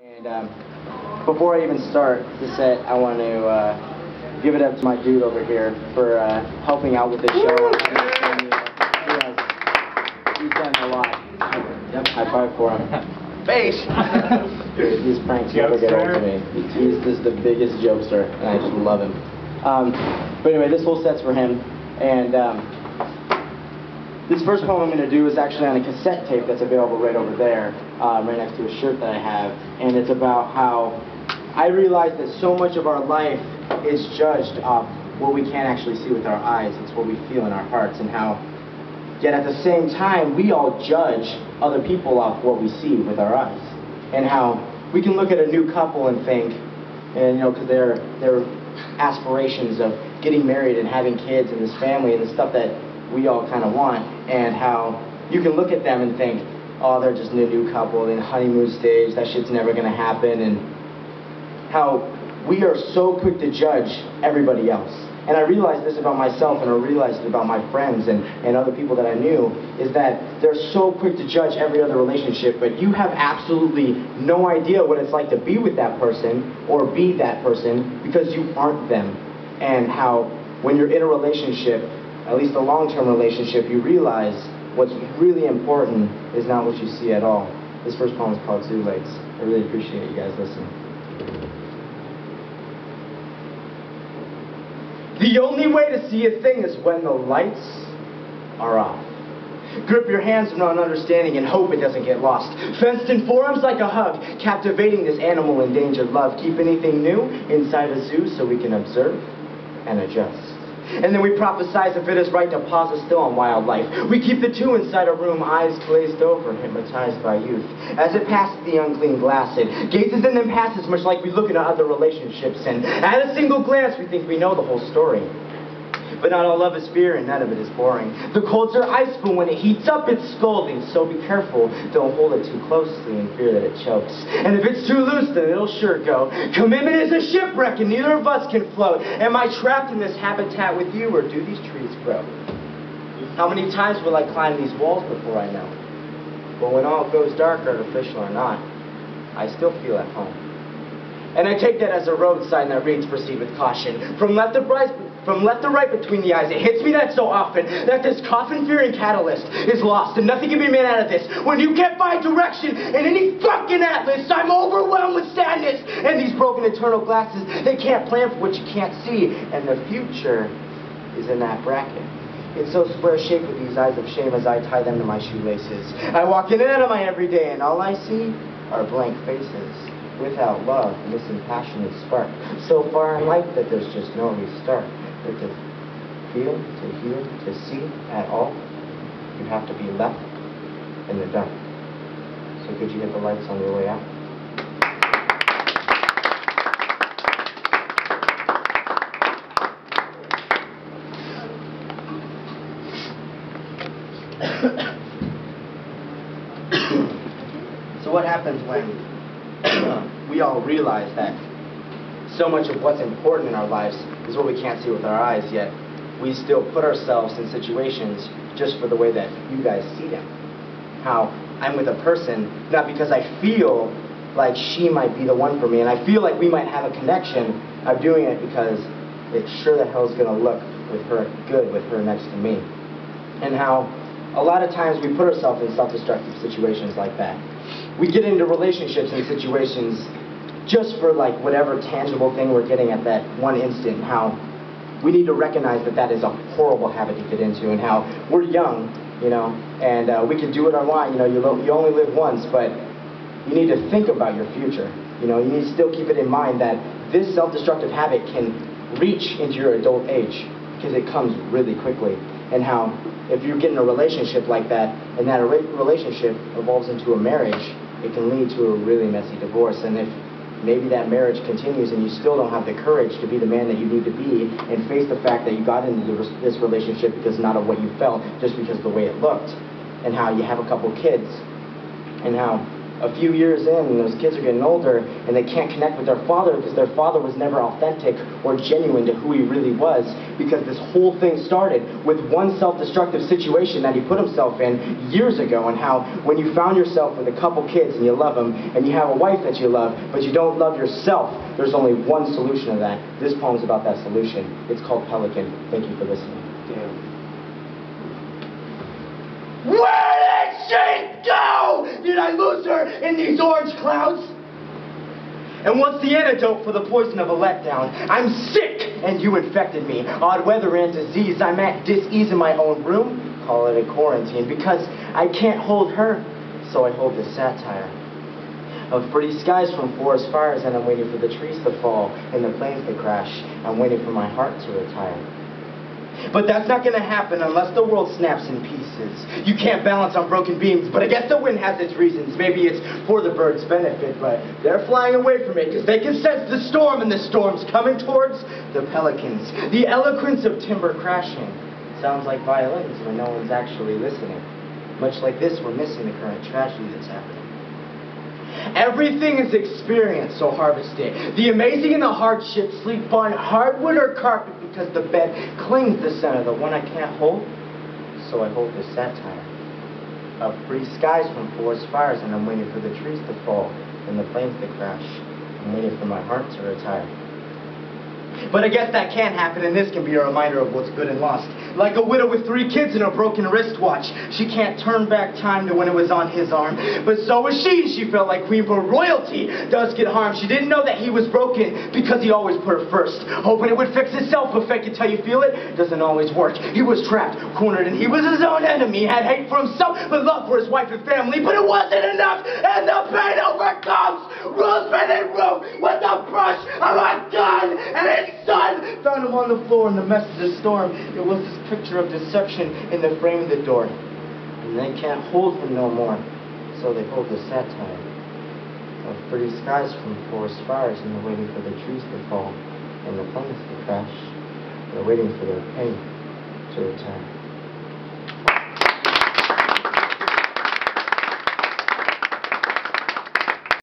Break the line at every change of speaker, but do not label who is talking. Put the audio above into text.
And before I even start the set, I want to give it up to my dude over here for helping out with the show. He's done a lot. Yep, high five for him. Face! These pranks never get old to me. He's just the biggest jokester, and I just love him. But anyway, this whole set's for him. And this first poem I'm going to do is actually on a cassette tape that's available right over there, right next to a shirt that I have. And it's about how I realize that so much of our life is judged off what we can't actually see with our eyes. It's what we feel in our hearts, and how, yet at the same time, we all judge other people off what we see with our eyes. And how we can look at a new couple and think, and because their aspirations of getting married and having kids and this family and the stuff that we all kind of want, and how you can look at them and think, oh, they're just a new couple in honeymoon stage, that shit's never going to happen, and how we are so quick to judge everybody else. And I realized this about myself, and I realized it about my friends and other people that I knew, is that they're so quick to judge every other relationship, but you have absolutely no idea what it's like to be with that person or be that person because you aren't them. And how when you're in a relationship, at least a long-term relationship, you realize what's really important is not what you see at all. This first poem is called Too Late. I really appreciate you guys listening. The only way to see a thing is when the lights are off. Grip your hands with an understanding and hope it doesn't get lost. Fenced in forums like a hug, captivating this animal endangered love. Keep anything new inside a zoo so we can observe and adjust. And then we prophesize if it is right to pause a still on wildlife. We keep the two inside a room, eyes glazed over, hypnotized by youth. As it passes the unclean glass, it gazes and then passes, much like we look into other relationships. And at a single glance, we think we know the whole story. But not all love is fear, and none of it is boring. The colds are iceful. When it heats up, it's scalding. So be careful. Don't hold it too closely in fear that it chokes. And if it's too loose, then it'll sure go. Commitment is a shipwreck, and neither of us can float. Am I trapped in this habitat with you, or do these trees grow? How many times will I climb these walls before I know? But when all goes dark, artificial or not, I still feel at home. And I take that as a road sign that reads, proceed with caution. From left to right between the eyes, it hits me that so often that this coffin-fearing catalyst is lost, and nothing can be made out of this. When you can't find direction in any fucking atlas, I'm overwhelmed with sadness. And these broken eternal glasses, they can't plan for what you can't see, and the future is in that bracket. It's so square-shaped with these eyes of shame as I tie them to my shoelaces. I walk in and out of my everyday, and all I see are blank faces. Without love, missing passionate spark. So far in life that there's just no restart. But to feel, to heal, to see at all, you have to be left in the dark. So could you hit the lights on your way out? So what happens when we all realize that so much of what's important in our lives is what we can't see with our eyes, yet we still put ourselves in situations just for the way that you guys see them? How I'm with a person, not because I feel like she might be the one for me, and I feel like we might have a connection. I'm doing it because it sure the hell's going to look good with her next to me. And how a lot of times we put ourselves in self-destructive situations like that. We get into relationships and situations just for like whatever tangible thing we're getting at that one instant. How we need to recognize that that is a horrible habit to get into, and how we're young, and we can do what I want. You only live once, but you need to think about your future. You need to still keep it in mind that this self-destructive habit can reach into your adult age because it comes really quickly. And how if you get in a relationship like that, and that relationship evolves into a marriage, it can lead to a really messy divorce. And if maybe that marriage continues and you still don't have the courage to be the man that you need to be and face the fact that you got into this relationship because not of what you felt, just because of the way it looked, and how you have a couple kids, and how A few years in, and those kids are getting older, and they can't connect with their father because their father was never authentic or genuine to who he really was, because this whole thing started with one self-destructive situation that he put himself in years ago, and how when you found yourself with a couple kids and you love them, and you have a wife that you love, but you don't love yourself, there's only one solution to that. This poem's about that solution. It's called Pelican. Thank you for listening.
Damn.
Where did she go? Did I lose her in these orange clouds? And what's the antidote for the poison of a letdown? I'm sick, and you infected me. Odd weather and disease. I'm at dis-ease in my own room. Call it a quarantine, because I can't hold her, so I hold this satire of pretty skies from forest fires, and I'm waiting for the trees to fall and the planes to crash. I'm waiting for my heart to retire. But that's not going to happen unless the world snaps in pieces. You can't balance on broken beams, but I guess the wind has its reasons. Maybe it's for the birds' benefit, but they're flying away from it because they can sense the storm, and the storm's coming towards the pelicans. The eloquence of timber crashing sounds like violins when no one's actually listening. Much like this, we're missing the current tragedy that's happening. Everything is experience, so harvest it. The amazing and the hardship, sleep on hardwood or carpet, because the bed clings the center, the one I can't hold, so I hold this satire of pretty skies from forest fires, and I'm waiting for the trees to fall and the planes to crash. I'm waiting for my heart to retire. But I guess that can happen, and this can be a reminder of what's good and lost. Like a widow with 3 kids and a broken wristwatch. She can't turn back time to when it was on his arm. But so was she, and she felt like queen, but royalty does get harmed. She didn't know that he was broken because he always put her first. Hoping it would fix itself, but fake it till you feel it doesn't always work. He was trapped, cornered, and he was his own enemy. Had hate for himself, but love for his wife and family. But it wasn't enough, and the pain overcomes. Rules been in room with a brush of a gun, and his son found him on the floor in the mess of the storm. It was this picture of deception in the frame of the door. And they can't hold him no more, so they hold the satire of pretty skies from forest fires, and they're waiting for the trees to fall and the planes to crash. They're waiting for their pain to retire.